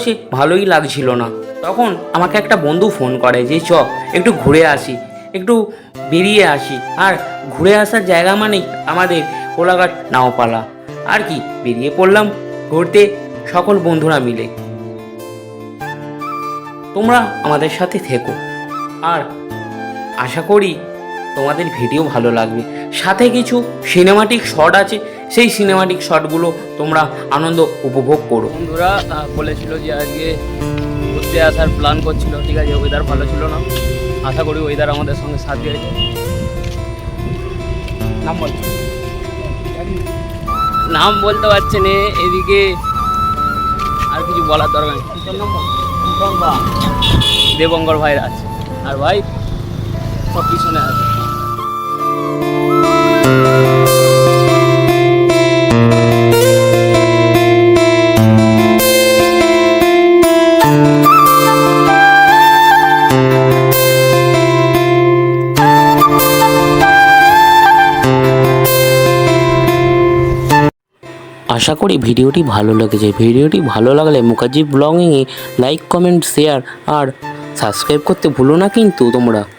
সে ভালোই লাগছিল না। তখন আমাকে একটা বন্ধু ফোন করে যে একটু ঘুরে আসি, একটু বেরিয়ে আসি। আর ঘুরে আসার জায়গা মানেই আমাদের কোলাঘাট নাওপালা। আর কি, বেরিয়ে পড়লাম ঘুরতে সকল বন্ধুরা মিলে। তোমরা আমাদের সাথে থেকো, আর আশা করি তোমাদের ভিডিও ভালো লাগবে। সাথে কিছু সিনেমাটিক শট আছে, সেই সিনেমাটিক শটগুলো তোমরা আনন্দ উপভোগ করো। বন্ধুরা বলেছিল যে আজকে ঘুরতে আসার প্ল্যান করছিল, ঠিক আছে। ওয়েদার ভালো ছিল না, আশা করি ওয়েদার আমাদের সঙ্গে সাথ দিয়েছে। নাম বলতে পারছে না এদিকে, আর কিছু বলার দরকার নেই। দেবঙ্কর ভাইরা আছে, আর ভাই সব পিছনে আছে। আশা করি ভিডিওটি ভালো লেগেছে। ভিডিওটি ভালো লাগলে মুখার্জি ব্লগিংয়ে লাইক, কমেন্ট, শেয়ার আর সাবস্ক্রাইব করতে ভুলো না কিন্তু তোমরা।